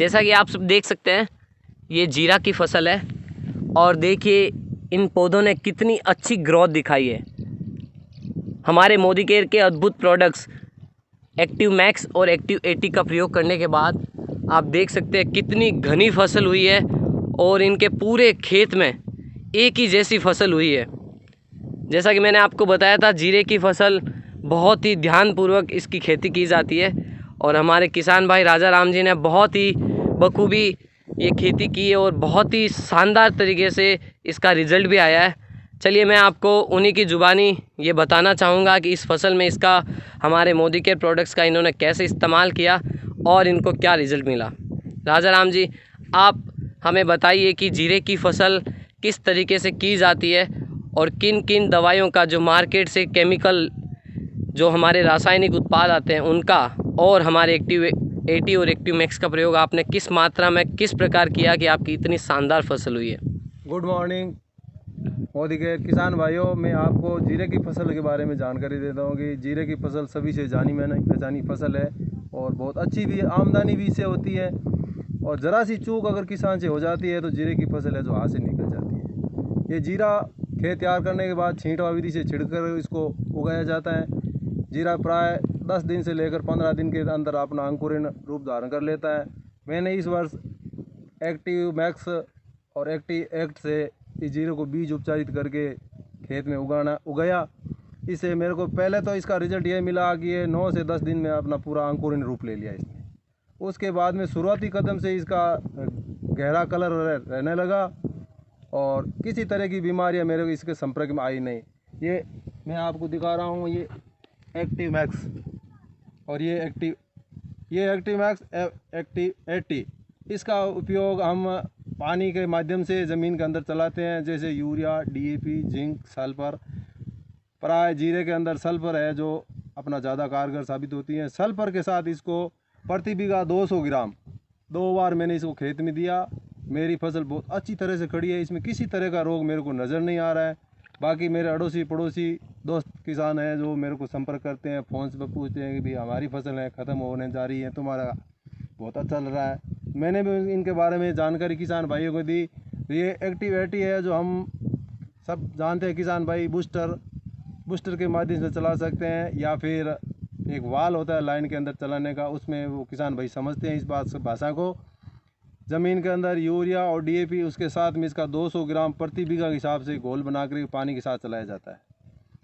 जैसा कि आप सब देख सकते हैं ये जीरा की फसल है और देखिए इन पौधों ने कितनी अच्छी ग्रोथ दिखाई है। हमारे मोदी केयर के अद्भुत प्रोडक्ट्स एक्टिव मैक्स और एक्टिव 80 का प्रयोग करने के बाद आप देख सकते हैं कितनी घनी फसल हुई है और इनके पूरे खेत में एक ही जैसी फसल हुई है। जैसा कि मैंने आपको बताया था जीरे की फसल बहुत ही ध्यानपूर्वक इसकी खेती की जाती है और हमारे किसान भाई राजा राम जी ने बहुत ही बखूबी ये खेती की है और बहुत ही शानदार तरीके से इसका रिज़ल्ट भी आया है। चलिए मैं आपको उन्हीं की ज़ुबानी ये बताना चाहूँगा कि इस फसल में इसका हमारे मोदी केयर प्रोडक्ट्स का इन्होंने कैसे इस्तेमाल किया और इनको क्या रिज़ल्ट मिला। राजा राम जी, आप हमें बताइए कि जीरे की फसल किस तरीके से की जाती है और किन किन दवाइयों का जो मार्केट से केमिकल जो हमारे रासायनिक उत्पाद आते हैं उनका और हमारे एक्टिव 80 और एक्टिव मैक्स का प्रयोग आपने किस मात्रा में किस प्रकार किया कि आपकी इतनी शानदार फसल हुई है। गुड मॉर्निंग मोदी के किसान भाइयों, मैं आपको जीरे की फसल के बारे में जानकारी देता हूँ कि जीरे की फसल सभी से जानी मानी पहचानी फसल है और बहुत अच्छी भी आमदनी भी इससे होती है। और ज़रा सी चूक अगर किसान से हो जाती है तो जीरे की फसल है जो हाथ से निकल जाती है। ये जीरा खेत तैयार करने के बाद छींटवा विधि से छिड़कर इसको उगाया जाता है। जीरा प्राय 10 दिन से लेकर 15 दिन के अंदर अपना अंकुरित रूप धारण कर लेता है। मैंने इस वर्ष एक्टिव मैक्स और एक्टिव एक्ट से इस जीरे को बीज उपचारित करके खेत में उगाया। इससे मेरे को पहले तो इसका रिजल्ट ये मिला कि ये 9 से 10 दिन में अपना पूरा अंकुरित रूप ले लिया इसने। उसके बाद में शुरुआती कदम से इसका गहरा कलर रहने लगा और किसी तरह की बीमारियां मेरे को इसके संपर्क में आई नहीं। ये मैं आपको दिखा रहा हूँ, ये एक्टिव मैक्स और ये एक्टिव मैक्स एक्टिव 80। इसका उपयोग हम पानी के माध्यम से ज़मीन के अंदर चलाते हैं, जैसे यूरिया, DAP, जिंक, सल्फर। प्राय जीरे के अंदर सल्फर है जो अपना ज़्यादा कारगर साबित होती है। सल्फर के साथ इसको प्रति बीघा 200 ग्राम 2 बार मैंने इसको खेत में दिया। मेरी फसल बहुत अच्छी तरह से खड़ी है, इसमें किसी तरह का रोग मेरे को नज़र नहीं आ रहा है। बाकी मेरे अड़ोसी पड़ोसी दोस्त किसान हैं जो मेरे को संपर्क करते हैं, फ़ोन से पूछते हैं कि भाई हमारी फसल है ख़त्म होने जा रही है, तुम्हारा बहुत अच्छा चल रहा है। मैंने भी इनके बारे में जानकारी किसान भाइयों को दी। ये एक्टिव 80 है जो हम सब जानते हैं किसान भाई, बूस्टर के माध्यम से चला सकते हैं या फिर एक वाल होता है लाइन के अंदर चलाने का, उसमें वो किसान भाई समझते हैं इस बात भाषा को। ज़मीन के अंदर यूरिया और DAP उसके साथ में इसका 200 ग्राम प्रति बीघा के हिसाब से घोल बनाकर पानी के साथ चलाया जाता है।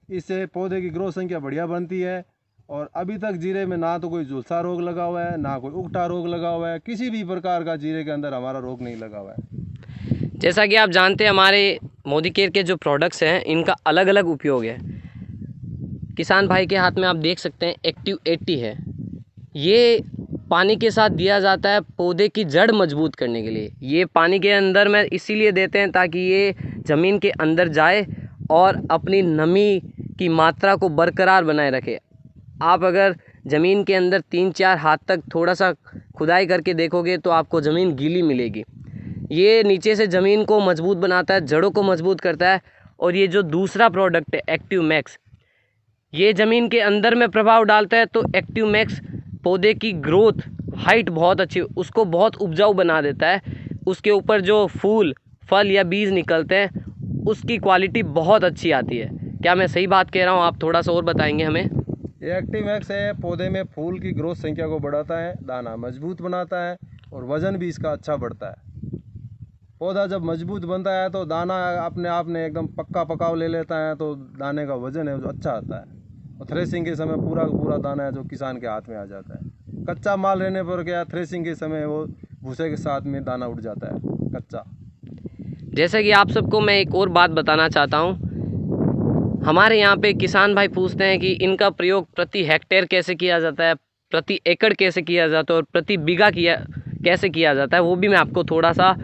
इससे पौधे की ग्रोथ संख्या बढ़िया बनती है और अभी तक जीरे में ना तो कोई झुलसा रोग लगा हुआ है, ना कोई उगटा रोग लगा हुआ है, किसी भी प्रकार का जीरे के अंदर हमारा रोग नहीं लगा हुआ है। जैसा कि आप जानते हैं हमारे मोदी केयर के जो प्रोडक्ट्स हैं इनका अलग अलग उपयोग है। किसान भाई के हाथ में आप देख सकते हैं एक्टिव 80 है। ये पानी के साथ दिया जाता है पौधे की जड़ मजबूत करने के लिए। ये पानी के अंदर में इसीलिए देते हैं ताकि ये ज़मीन के अंदर जाए और अपनी नमी की मात्रा को बरकरार बनाए रखे। आप अगर ज़मीन के अंदर 3-4 हाथ तक थोड़ा सा खुदाई करके देखोगे तो आपको ज़मीन गीली मिलेगी। ये नीचे से ज़मीन को मजबूत बनाता है, जड़ों को मजबूत करता है। और ये जो दूसरा प्रोडक्ट है एक्टिव मैक्स, ये ज़मीन के अंदर में प्रभाव डालता है। तो एक्टिव मैक्स पौधे की ग्रोथ हाइट बहुत अच्छी, उसको बहुत उपजाऊ बना देता है। उसके ऊपर जो फूल फल या बीज निकलते हैं उसकी क्वालिटी बहुत अच्छी आती है। क्या मैं सही बात कह रहा हूँ? आप थोड़ा सा और बताएंगे हमें। ये एक्टिव मैक्स है पौधे में फूल की ग्रोथ संख्या को बढ़ाता है, दाना मजबूत बनाता है और वज़न भी इसका अच्छा बढ़ता है। पौधा जब मजबूत बनता है तो दाना अपने आप ने एकदम पक्का पकाव ले लेता है, तो दाने का वज़न है जो अच्छा आता है और थ्रेसिंग के समय पूरा का पूरा दाना है जो किसान के हाथ में आ जाता है। कच्चा माल रहने पर क्या, थ्रेसिंग के समय वो भूसे के साथ में दाना उड़ जाता है कच्चा। जैसे कि आप सबको मैं एक और बात बताना चाहता हूँ, हमारे यहाँ पे किसान भाई पूछते हैं कि इनका प्रयोग प्रति हेक्टेयर कैसे किया जाता है, प्रति एकड़ कैसे किया जाता है और प्रति बीघा कैसे किया जाता है। वो भी मैं आपको थोड़ा सा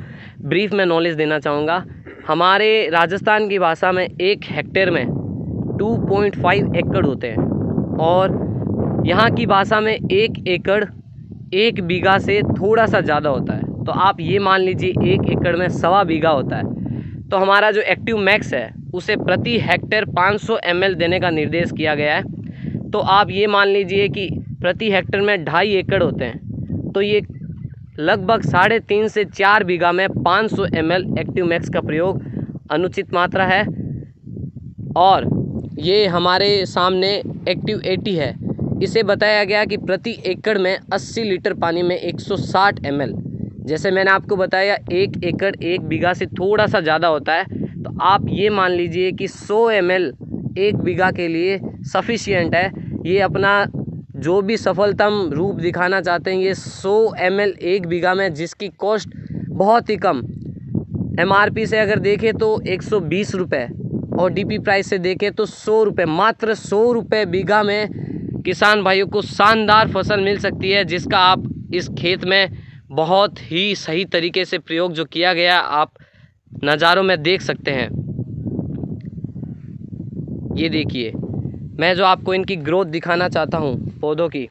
ब्रीफ में नॉलेज देना चाहूँगा। हमारे राजस्थान की भाषा में 1 हेक्टेयर में 2.5 एकड़ होते हैं और यहाँ की भाषा में 1 एकड़ 1 बीघा से थोड़ा सा ज़्यादा होता है। तो आप ये मान लीजिए 1 एकड़ में 1.25 बीघा होता है। तो हमारा जो एक्टिव मैक्स है उसे प्रति हेक्टेयर 500 ml देने का निर्देश किया गया है। तो आप ये मान लीजिए कि प्रति हेक्टेयर में 2.5 एकड़ होते हैं। तो ये लगभग 3.5 से 4 बीघा में 500 ml एक्टिव मैक्स का प्रयोग अनुचित मात्रा है। और ये हमारे सामने एक्टिव 80 है। इसे बताया गया कि प्रति एकड़ में 80 लीटर पानी में 160 ml। जैसे मैंने आपको बताया 1 एकड़ 1 बीघा से थोड़ा सा ज़्यादा होता है, तो आप ये मान लीजिए कि 100 ml 1 बीघा के लिए सफिशिएंट है। ये अपना जो भी सफलतम रूप दिखाना चाहते हैं, ये 100 ml 1 बीघा में, जिसकी कॉस्ट बहुत ही कम, MRP से अगर देखें तो 120 रुपये और DP प्राइस से देखें तो 100 रुपये, मात्र 100 रुपये बीघा में किसान भाइयों को शानदार फसल मिल सकती है, जिसका आप इस खेत में बहुत ही सही तरीके से प्रयोग जो किया गया आप नज़ारों में देख सकते हैं। ये देखिए, मैं जो आपको इनकी ग्रोथ दिखाना चाहता हूँ पौधों की,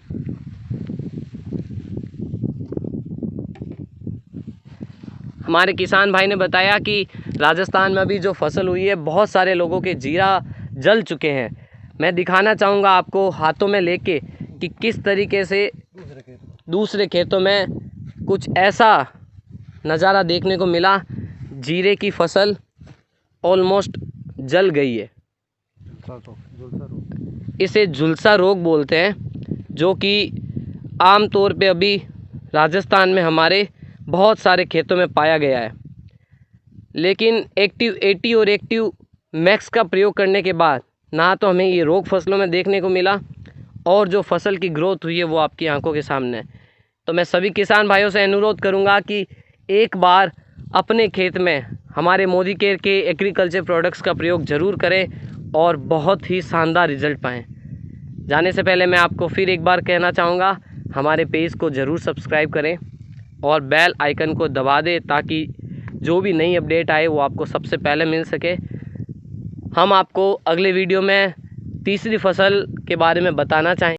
हमारे किसान भाई ने बताया कि राजस्थान में अभी जो फसल हुई है, बहुत सारे लोगों के जीरा जल चुके हैं। मैं दिखाना चाहूँगा आपको हाथों में लेके कि किस तरीके से दूसरे खेतों में कुछ ऐसा नज़ारा देखने को मिला। जीरे की फसल ऑलमोस्ट जल गई है। इसे झुलसा रोग बोलते हैं, जो कि आम तौर पे अभी राजस्थान में हमारे बहुत सारे खेतों में पाया गया है। लेकिन एक्टिव 80 और एक्टिव मैक्स का प्रयोग करने के बाद ना तो हमें ये रोग फसलों में देखने को मिला, और जो फसल की ग्रोथ हुई है वो आपकी आंखों के सामने है। तो मैं सभी किसान भाइयों से अनुरोध करूंगा कि एक बार अपने खेत में हमारे मोदी केयर के एग्रीकल्चर प्रोडक्ट्स का प्रयोग ज़रूर करें और बहुत ही शानदार रिजल्ट पाएँ। जाने से पहले मैं आपको फिर एक बार कहना चाहूँगा, हमारे पेज को ज़रूर सब्सक्राइब करें और बेल आइकन को दबा दें, ताकि जो भी नई अपडेट आए वो आपको सबसे पहले मिल सके। हम आपको अगले वीडियो में तीसरी फसल के बारे में बताना चाहें।